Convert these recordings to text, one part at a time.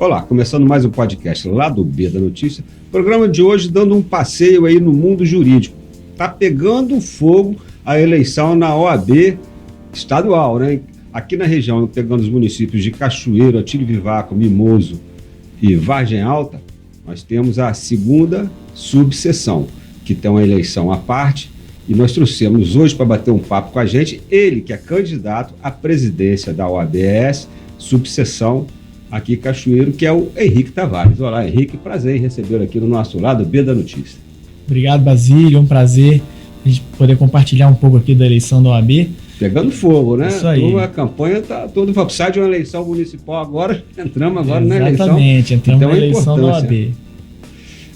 Olá, começando mais um podcast Lado B da Notícia. Programa de hoje dando um passeio aí no mundo jurídico. Tá pegando fogo a eleição na OAB estadual, né? Aqui na região, pegando os municípios de Cachoeiro, Otílio Vivaco, Mimoso e Vargem Alta, nós temos a segunda subseção, que tem uma eleição à parte, e nós trouxemos hoje para bater um papo com a gente, ele que é candidato à presidência da OABS, subseção aqui em Cachoeiro, que é o Henrique Tavares. Olá, Henrique, prazer em recebê-lo aqui no nosso Lado B da Notícia. Obrigado, Basílio, é um prazer a gente poder compartilhar um pouco aqui da eleição da OAB. Pegando fogo, né? Isso aí. A campanha está toda sai de uma eleição municipal agora, entramos agora na eleição. Exatamente, entramos na eleição da OAB.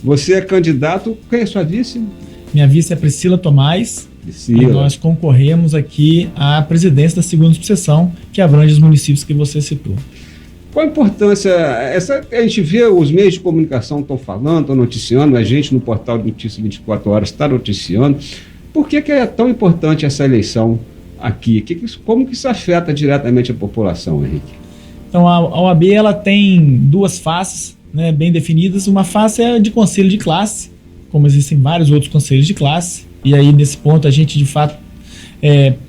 Você é candidato, quem é sua vice? Minha vice é Priscila Tomás. Priscila. E nós concorremos aqui à presidência da segunda subseção, que abrange os municípios que você citou. Qual a importância? A gente vê os meios de comunicação estão falando, estão noticiando, a gente no portal de Notícias 24 Horas está noticiando. Por que é tão importante essa eleição aqui? Como que isso afeta diretamente a população, Henrique? Então, a OAB ela tem duas faces, né, bem definidas. Uma face é de conselho de classe, como existem vários outros conselhos de classe. E aí, nesse ponto, a gente, de fato,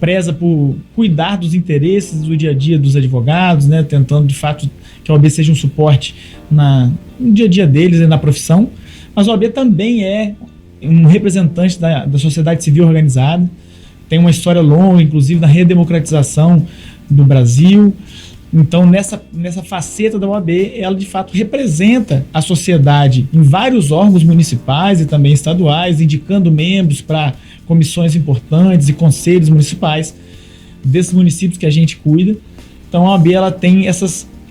preza por cuidar dos interesses do dia a dia dos advogados, né, tentando, de fato, que a OAB seja um suporte no dia a dia deles e na profissão. Mas a OAB também é um representante da sociedade civil organizada, tem uma história longa, inclusive, na redemocratização do Brasil. Então, nessa faceta da OAB, ela, de fato, representa a sociedade em vários órgãos municipais e também estaduais, indicando membros para comissões importantes e conselhos municipais desses municípios que a gente cuida. Então, a OAB ela tem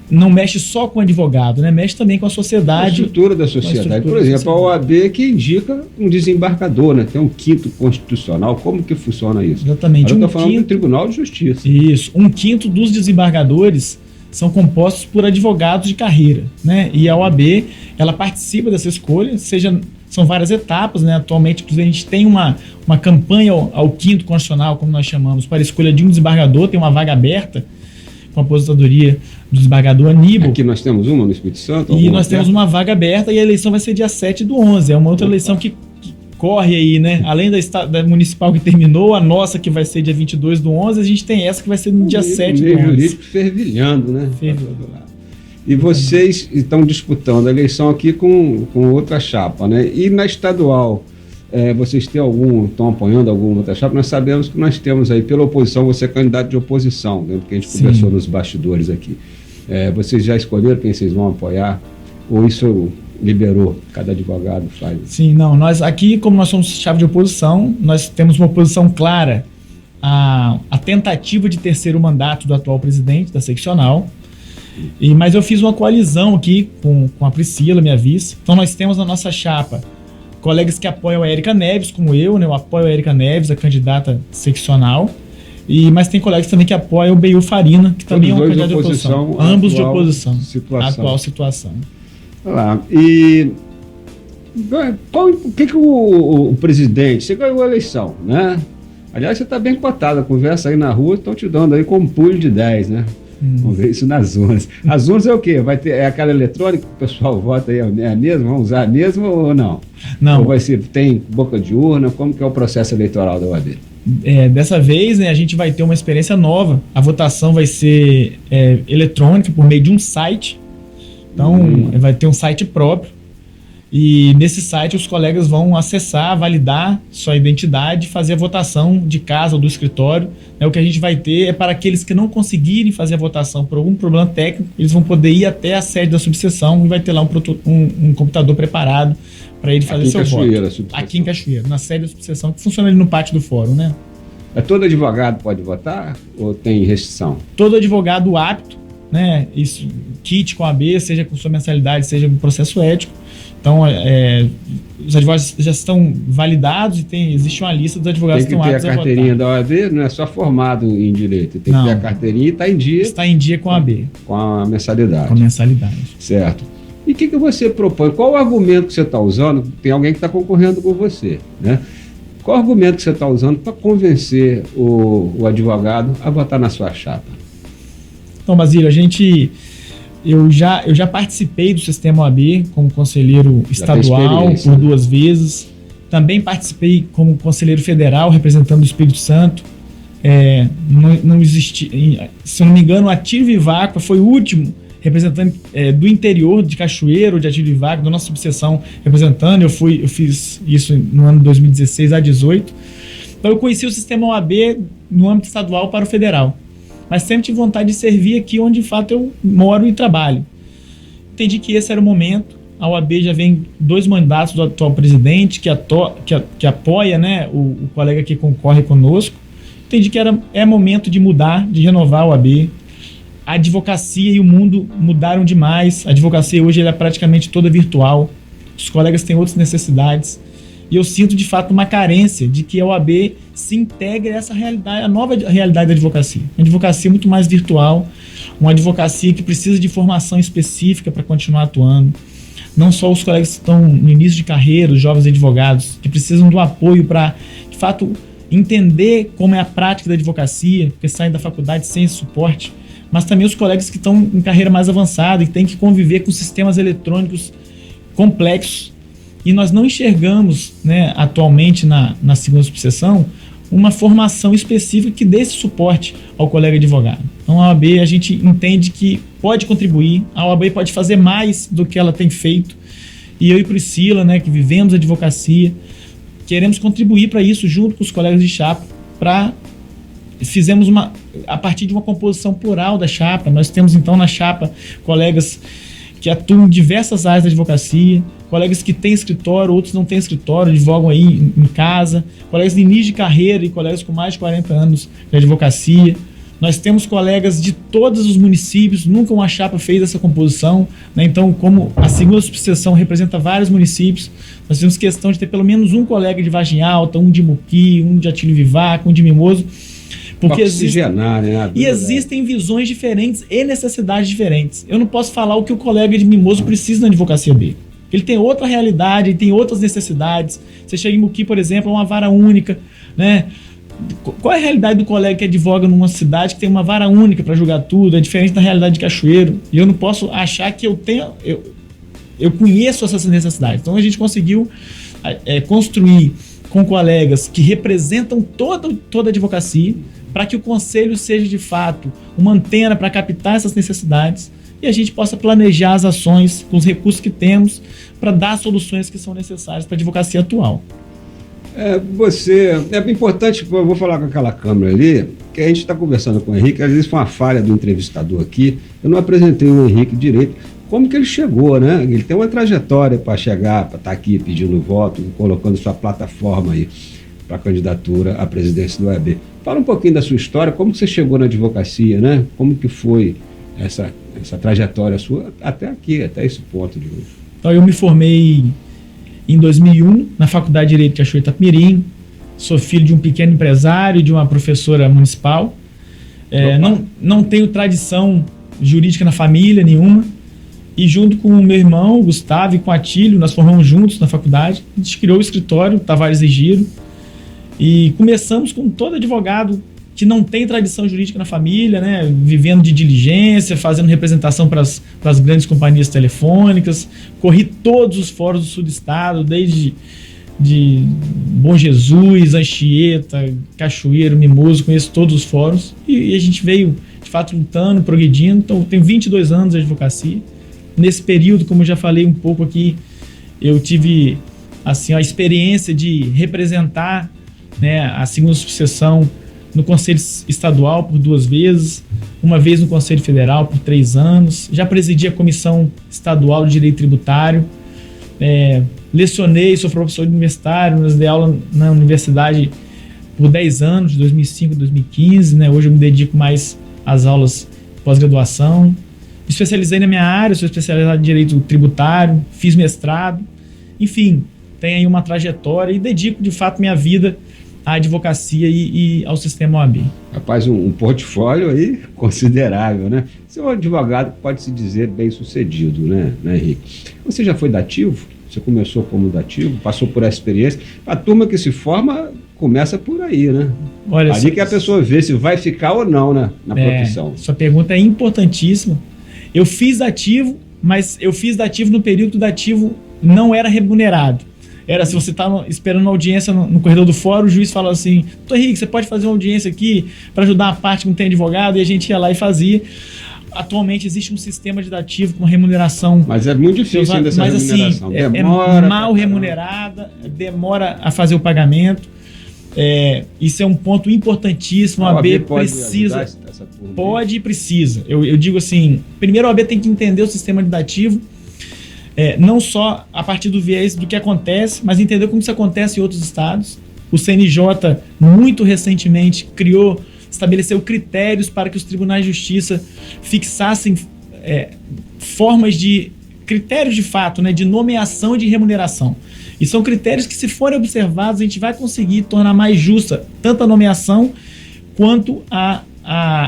não mexe só com o advogado, né? Mexe também com a sociedade. A estrutura da sociedade. Por exemplo, a OAB que indica um desembargador, né? Tem um quinto constitucional. Como que funciona isso? Exatamente. Eu estou falando do Tribunal de Justiça. Isso. 1/5 dos desembargadores são compostos por advogados de carreira, né? E a OAB, ela participa dessa escolha, são várias etapas, né? Atualmente, inclusive, a gente tem uma campanha ao quinto constitucional, como nós chamamos, para a escolha de um desembargador, tem uma vaga aberta com a aposentadoria do desembargador Aníbal. Aqui nós temos uma no Espírito Santo? E nós temos uma vaga aberta e a eleição vai ser dia 7/11. É uma outra eleição que corre aí, né? Além da municipal que terminou, a nossa que vai ser dia 22/11, a gente tem essa que vai ser no dia 7/11. Meio jurídico fervilhando, né? E vocês estão disputando a eleição aqui com outra chapa, né? E na estadual, vocês estão apoiando alguma outra chapa? Nós sabemos que nós temos aí, pela oposição, você é candidato de oposição, né? Porque a gente conversou nos bastidores aqui. Vocês já escolheram quem vocês vão apoiar? Ou isso liberou? Cada advogado faz? Sim, não. Nós aqui, como nós somos chapa de oposição, nós temos uma oposição clara à tentativa de terceiro mandato do atual presidente da seccional. Mas eu fiz uma coalizão aqui com a Priscila, minha vice. Então nós temos na nossa chapa colegas que apoiam a Érica Neves, como eu, né? Eu apoio a Érica Neves, a candidata seccional. Mas tem colegas também que apoiam o Beiu Farina, que também é um candidato de oposição. Ambos de oposição. Atual situação. Olha lá. E o que o presidente... Você ganhou a eleição, né? Aliás, você está bem cotado. A conversa aí na rua estão te dando aí como pulo de 10, né? Vamos ver isso nas urnas. As urnas é o quê? É aquela eletrônica que o pessoal vota aí, é a mesma? Vamos usar a mesma ou não? Não. Ou tem boca de urna? Como que é o processo eleitoral da OAB? Dessa vez, né, a gente vai ter uma experiência nova. A votação vai ser eletrônica por meio de um site. Então, vai ter um site próprio. E nesse site os colegas vão acessar, validar sua identidade, fazer a votação de casa ou do escritório. O que a gente vai ter é para aqueles que não conseguirem fazer a votação por algum problema técnico, eles vão poder ir até a sede da subseção e vai ter lá um computador preparado para ele fazer seu voto. Aqui em Cachoeira, na sede da subseção, que funciona ali no pátio do fórum, né? Todo advogado pode votar ou tem restrição? Todo advogado apto, né? Isso, kit com a AB, seja com sua mensalidade, seja com processo ético. Então, os advogados já estão validados e existe uma lista dos advogados que estão aptos a votar. Tem que ter a carteirinha da OAB, não é só formado em direito, tem que ter a carteirinha e está em dia. Está em dia com a AB. Com a mensalidade. Com a mensalidade. Certo. E o que você propõe? Qual o argumento que você está usando? Tem alguém que está concorrendo com você, né? Qual o argumento que você está usando para convencer o advogado a votar na sua chapa? Então, Basílio, eu já participei do sistema OAB como conselheiro estadual por 2 vezes. Também participei como conselheiro federal representando o Espírito Santo. Não existia, se eu não me engano, o Atílio Viváqua foi o último representante do interior de Cachoeiro, de Atílio Viváqua, da nossa subseção representando. Eu fiz isso no ano de 2016 a 2018. Então eu conheci o sistema OAB no âmbito estadual para o federal. Mas sempre tive vontade de servir aqui onde, de fato, eu moro e trabalho. Entendi que esse era o momento. A OAB já vem 2 mandatos do atual presidente, que apoia, né, o colega que concorre conosco. Entendi que é momento de mudar, de renovar a OAB. A advocacia e o mundo mudaram demais. A advocacia hoje é praticamente toda virtual. Os colegas têm outras necessidades. E eu sinto, de fato, uma carência de que a OAB se integre a essa realidade, a nova realidade da advocacia. Uma advocacia muito mais virtual, uma advocacia que precisa de formação específica para continuar atuando. Não só os colegas que estão no início de carreira, os jovens advogados, que precisam do apoio para, de fato, entender como é a prática da advocacia, porque saem da faculdade sem esse suporte, mas também os colegas que estão em carreira mais avançada e têm que conviver com sistemas eletrônicos complexos. E nós não enxergamos, né, atualmente na segunda subseção uma formação específica que dê esse suporte ao colega advogado. Então a OAB, a gente entende que pode contribuir, a OAB pode fazer mais do que ela tem feito. E eu e Priscila, né, que vivemos a advocacia, queremos contribuir para isso junto com os colegas de chapa. Fizemos a partir de uma composição plural da chapa. Nós temos então na chapa colegas que atuam em diversas áreas da advocacia, colegas que têm escritório, outros não têm escritório, advogam aí em casa, colegas de início de carreira e colegas com mais de 40 anos de advocacia. Nós temos colegas de todos os municípios, nunca uma chapa fez essa composição, né? Então, como a segunda subseção representa vários municípios, nós temos questão de ter pelo menos um colega de Vargem Alta, um de Muqui, um de Atílio Viváqua, um de Mimoso, porque existem visões diferentes e necessidades diferentes. Eu não posso falar o que o colega de Mimoso precisa na advocacia dele. Ele tem outra realidade, ele tem outras necessidades. Você chega em Muqui, por exemplo, é uma vara única, né? Qual é a realidade do colega que advoga numa cidade que tem uma vara única para julgar tudo? É diferente da realidade de Cachoeiro. E eu não posso achar que eu conheço essas necessidades. Então a gente conseguiu construir com colegas que representam toda a advocacia para que o conselho seja de fato uma antena para captar essas necessidades e a gente possa planejar as ações com os recursos que temos para dar soluções que são necessárias para a advocacia atual. É importante, eu vou falar com aquela câmera ali, que a gente está conversando com o Henrique, às vezes foi uma falha do entrevistador aqui, eu não apresentei o Henrique direito, como que ele chegou, né? Ele tem uma trajetória para chegar, para estar aqui pedindo voto, colocando sua plataforma aí para a candidatura à presidência do OAB. Fala um pouquinho da sua história, como que você chegou na advocacia, né? Como que foi essa trajetória sua até aqui, até esse ponto de hoje? Então eu me formei em 2001 na Faculdade de Direito de Cachoeiro Itapemirim, sou filho de um pequeno empresário e de uma professora municipal, não tenho tradição jurídica na família nenhuma, e junto com o meu irmão, Gustavo, e com o Atílio, nós formamos juntos na faculdade, a gente criou o escritório Tavares e Giro, e começamos com todo advogado que não tem tradição jurídica na família, né, vivendo de diligência, fazendo representação para as grandes companhias telefônicas, corri todos os fóruns do sul do estado, desde de Bom Jesus, Anchieta, Cachoeiro, Mimoso, conheço todos os fóruns, e a gente veio, de fato, lutando, progredindo. Então, eu tenho 22 anos de advocacia. Nesse período, como eu já falei um pouco aqui, eu tive assim, a experiência de representar, né, a segunda subseção no Conselho Estadual por 2 vezes, uma vez no Conselho Federal por 3 anos, já presidi a Comissão Estadual de Direito Tributário, lecionei, sou professor universitário, dei aula na universidade por 10 anos, de 2005 a 2015, né? Hoje eu me dedico mais às aulas de pós-graduação, me especializei na minha área, sou especializado em Direito Tributário, fiz mestrado, enfim, tenho aí uma trajetória e dedico de fato minha vida à advocacia e ao sistema OAB. Rapaz, um portfólio aí considerável, né? Você é um advogado que pode se dizer bem sucedido, né, Henrique? Você já foi dativo? Você começou como dativo, passou por essa experiência. A turma que se forma começa por aí, né? Olha, ali que a pessoa vê se vai ficar ou não, né, na profissão. Sua pergunta é importantíssima. Eu fiz dativo, mas eu fiz dativo no período que o dativo não era remunerado. Era se você está esperando uma audiência no corredor do fórum, o juiz fala assim: doutor Henrique, você pode fazer uma audiência aqui para ajudar a parte que não tem advogado? E a gente ia lá e fazia. Atualmente existe um sistema de dativo com remuneração. Mas é muito difícil ainda essa remuneração. Assim, demora, é mal remunerada, demora a fazer o pagamento. Isso é um ponto importantíssimo. A OAB precisa. Pode e precisa. Eu digo assim: primeiro a OAB tem que entender o sistema de dativo, não só a partir do viés do que acontece, mas entender como isso acontece em outros estados. O CNJ, muito recentemente, estabeleceu critérios para que os tribunais de justiça fixassem critérios de fato, né, de nomeação e de remuneração. E são critérios que, se forem observados, a gente vai conseguir tornar mais justa tanto a nomeação quanto a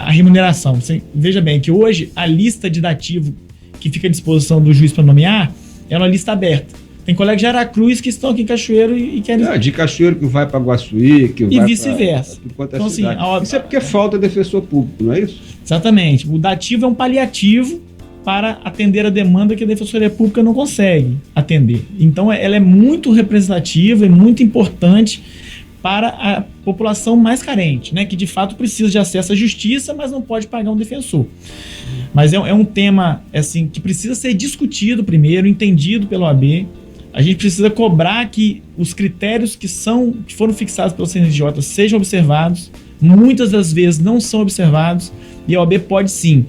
remuneração. Você veja bem que hoje a lista de dativo que fica à disposição do juiz para nomear é uma lista aberta. Tem colegas de Aracruz que estão aqui em Cachoeiro e querem... de Cachoeiro que vai para Guaçuí, que vai e vice-versa. Então, assim, isso é porque falta defensor público, não é isso? Exatamente. O dativo é um paliativo para atender a demanda que a Defensoria Pública não consegue atender. Então, ela é muito representativa e muito importante para a população mais carente, né? Que de fato precisa de acesso à justiça, mas não pode pagar um defensor. Mas é um tema assim, que precisa ser discutido primeiro, entendido pela OAB. A gente precisa cobrar que os critérios que foram fixados pelo CNJ sejam observados. Muitas das vezes não são observados e a OAB pode sim.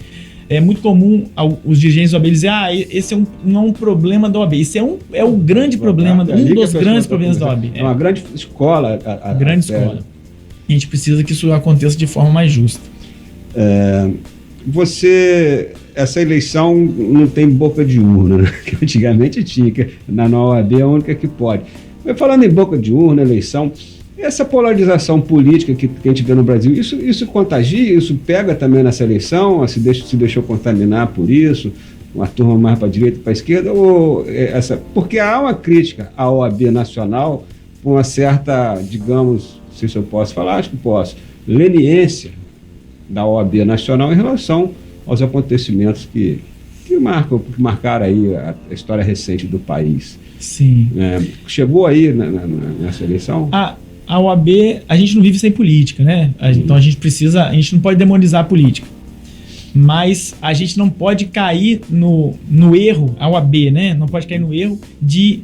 É muito comum os dirigentes da OAB dizer: esse não é um problema da OAB. Esse é o grande problema, um dos grandes problemas da OAB. É uma grande escola. Grande escola. A gente precisa que isso aconteça de forma mais justa. Essa eleição não tem boca de urna, né? Que antigamente tinha, que na OAB é a única que pode. Mas falando em boca de urna, eleição, essa polarização política que a gente vê no Brasil, isso contagia, isso pega também nessa eleição, se deixou contaminar por isso, uma turma mais para a direita e para a esquerda, porque há uma crítica à OAB nacional com uma certa, digamos, não sei se eu posso falar, acho que posso, leniência da OAB nacional em relação aos acontecimentos que marcaram aí a história recente do país. Sim. Chegou aí nessa eleição? A OAB, a gente não vive sem política, né? Então a gente não pode demonizar a política. Mas a gente não pode cair no erro, a OAB, né? Não pode cair no erro de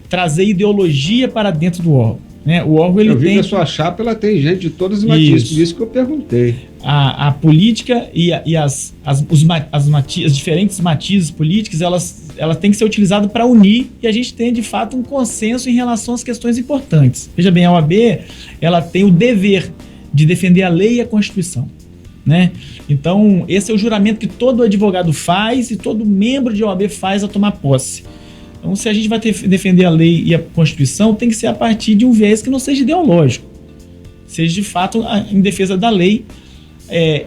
trazer ideologia para dentro do órgão. Né? O órgão, ele tem... que a sua chapa ela tem gente de todas as matizes, por isso que eu perguntei. A política e as diferentes matizes políticas, elas têm que ser utilizadas para unir, e a gente tem, de fato, um consenso em relação às questões importantes. Veja bem, a OAB ela tem o dever de defender a lei e a Constituição. Né? Então, esse é o juramento que todo advogado faz e todo membro de OAB faz ao tomar posse. Então, se a gente vai defender a lei e a Constituição, tem que ser a partir de um viés que não seja ideológico, seja de fato em defesa da lei,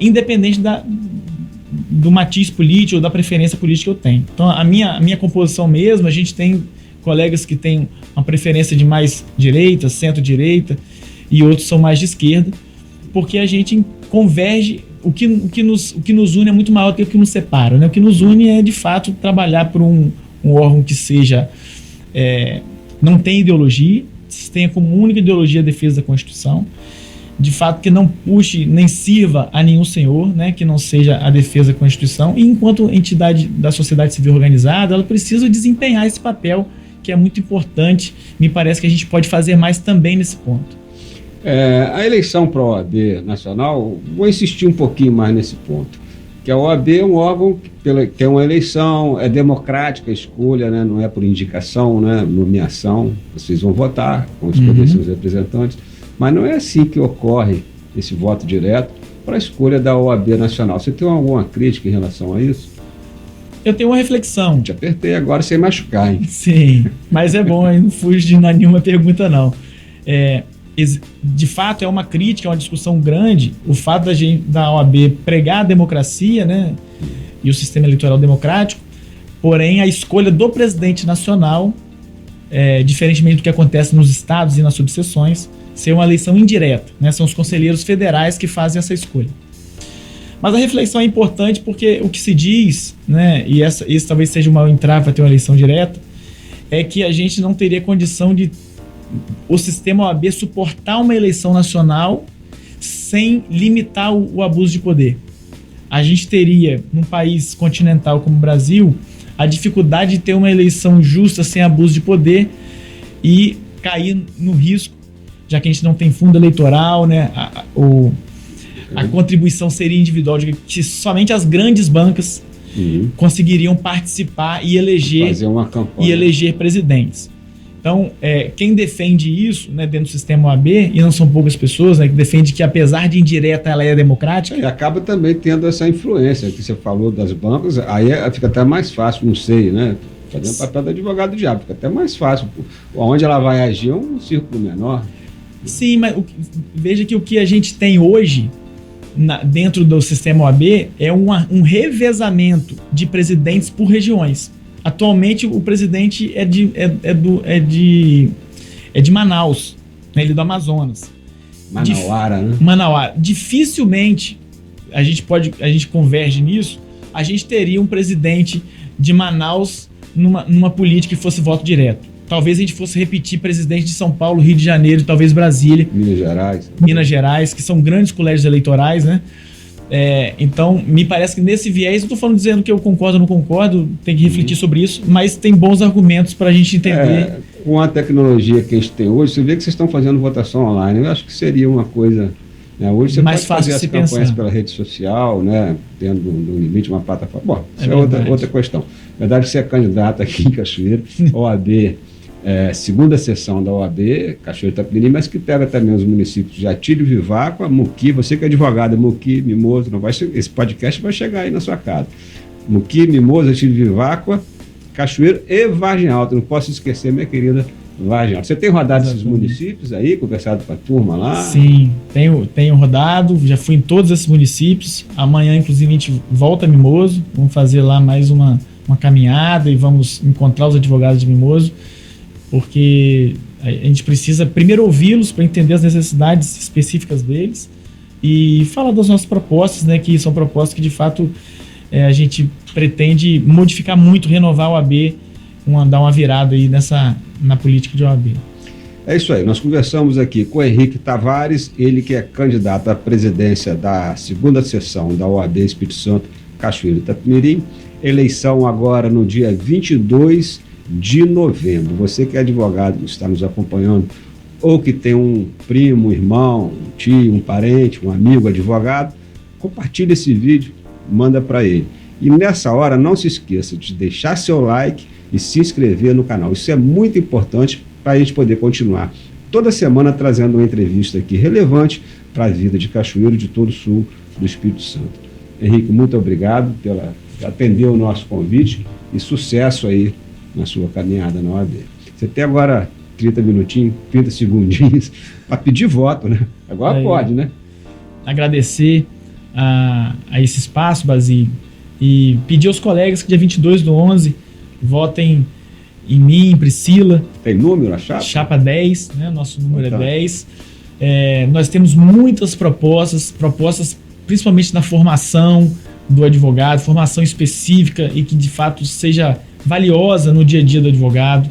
independente do matiz político ou da preferência política que eu tenho. Então, a minha composição mesmo, a gente tem colegas que têm uma preferência de mais direita, centro-direita, e outros são mais de esquerda, porque a gente converge. O que nos une é muito maior do que o que nos separa. Né? O que nos une é, de fato, trabalhar por um órgão que seja não tenha ideologia, tenha como única ideologia a defesa da Constituição, de fato que não puxe nem sirva a nenhum senhor, né, que não seja a defesa da Constituição, e enquanto entidade da sociedade civil organizada, ela precisa desempenhar esse papel que é muito importante. Me parece que a gente pode fazer mais também nesse ponto. A eleição para a OAB nacional, vou insistir um pouquinho mais nesse ponto, que a OAB é um órgão que tem uma eleição, é democrática a escolha, né? Não é por indicação, né? Nomeação, vocês vão votar, vão escolher seus representantes, mas não é assim que ocorre esse voto direto para a escolha da OAB nacional. Você tem alguma crítica em relação a isso? Eu tenho uma reflexão. Te apertei agora sem machucar, hein? Sim, mas é bom, eu não fujo de nenhuma pergunta, não. De fato, é uma crítica, é uma discussão grande o fato da OAB pregar a democracia, né, e o sistema eleitoral democrático, porém a escolha do presidente nacional, diferentemente do que acontece nos estados e nas subseções, ser uma eleição indireta, né, são os conselheiros federais que fazem essa escolha. Mas a reflexão é importante porque o que se diz, né, e esse talvez seja uma entrave para ter uma eleição direta, é que a gente não teria condição de o sistema OAB suportar uma eleição nacional sem limitar o abuso de poder. A gente teria, num país continental como o Brasil, a dificuldade de ter uma eleição justa sem abuso de poder e cair no risco, já que a gente não tem fundo eleitoral, né? A contribuição seria individual, de que somente as grandes bancas conseguiriam participar e eleger, fazer uma campanha. E eleger presidentes. Então, quem defende isso, né, dentro do sistema OAB, e não são poucas pessoas, né, que defende que, apesar de indireta, ela é democrática. E acaba também tendo essa influência que você falou das bancas, aí fica até mais fácil, não sei, né? Fazendo o papel do advogado do diabo, fica até mais fácil. Onde ela vai agir é um círculo menor. Sim, mas veja que o que a gente tem hoje dentro do sistema OAB é um revezamento de presidentes por regiões. Atualmente o presidente é de Manaus, né? Ele é do Amazonas. Manauara, né? Manauara. Dificilmente a gente converge nisso. A gente teria um presidente de Manaus numa política que fosse voto direto. Talvez a gente fosse repetir presidente de São Paulo, Rio de Janeiro, talvez Brasília. Minas Gerais, que são grandes colégios eleitorais, né? Então, me parece que nesse viés, eu estou falando dizendo que eu concordo ou não concordo, tem que refletir sobre isso, mas tem bons argumentos para a gente entender. Com a tecnologia que a gente tem hoje, você vê que vocês estão fazendo votação online. Eu acho que seria uma coisa... Né, hoje você mais pode fazer as campanhas pensar pela rede social, né, tendo no limite uma plataforma. Bom, isso é outra questão. Na verdade, você é candidato aqui em Cachoeira, OAB, segunda sessão da OAB, Cachoeira Itapemirim, mas que pega também os municípios de Atílio, Viváqua, Muqui, você que é advogado, Muqui, Mimoso, esse podcast vai chegar aí na sua casa. Muqui, Mimoso, Atílio, Viváqua, Cachoeira e Vargem Alta. Não posso esquecer, minha querida Vargem Alta. Você tem rodado esses municípios aí, conversado com a turma lá? Sim, tenho rodado, já fui em todos esses municípios. Amanhã, inclusive, a gente volta a Mimoso, vamos fazer lá mais uma caminhada e vamos encontrar os advogados de Mimoso, porque a gente precisa primeiro ouvi-los para entender as necessidades específicas deles e falar das nossas propostas, né, que são propostas que de fato a gente pretende modificar muito, renovar a OAB, dar uma virada aí na política de OAB. É isso aí, nós conversamos aqui com o Henrique Tavares, ele que é candidato à presidência da segunda sessão da OAB Espírito Santo, Cachoeira Itapemirim, eleição agora no dia 22 de novembro. Você que é advogado, que está nos acompanhando, ou que tem um primo, um irmão, um tio, um parente, um amigo advogado, compartilhe esse vídeo, manda para ele. E nessa hora, não se esqueça de deixar seu like e se inscrever no canal. Isso é muito importante para a gente poder continuar toda semana trazendo uma entrevista aqui relevante para a vida de Cachoeiro e de todo o sul do Espírito Santo. Henrique, muito obrigado por atender o nosso convite e sucesso aí na sua caminhada na OAB. Você tem agora 30 minutinhos, 30 segundinhos para pedir voto, né? Agora pode, né? Agradecer a esse espaço, Basílio, e pedir aos colegas que dia 22/11 votem em mim, Priscila. Tem número a chapa? Chapa 10, né? Nosso número é 10. Nós temos muitas propostas principalmente na formação do advogado, formação específica e que de fato seja valiosa no dia a dia do advogado.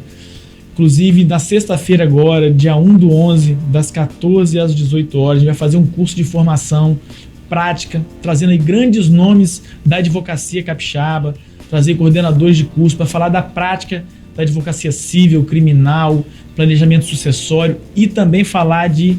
Inclusive, na sexta-feira agora, dia 1/11, das 14 às 18 horas, a gente vai fazer um curso de formação prática, trazendo aí grandes nomes da advocacia capixaba, trazer coordenadores de curso para falar da prática da advocacia civil, criminal, planejamento sucessório e também falar de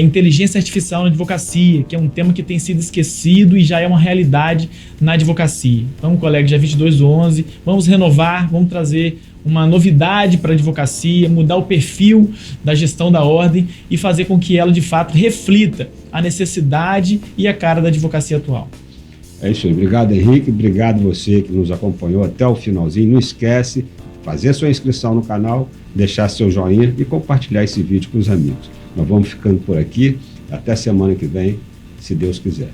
inteligência artificial na advocacia, que é um tema que tem sido esquecido e já é uma realidade na advocacia. Então, colega, dia 22/11, vamos renovar, vamos trazer uma novidade para a advocacia, mudar o perfil da gestão da ordem e fazer com que ela, de fato, reflita a necessidade e a cara da advocacia atual. É isso aí. Obrigado, Henrique. Obrigado você que nos acompanhou até o finalzinho. Não esquece, fazer sua inscrição no canal, deixar seu joinha e compartilhar esse vídeo com os amigos. Nós vamos ficando por aqui. Até semana que vem, se Deus quiser.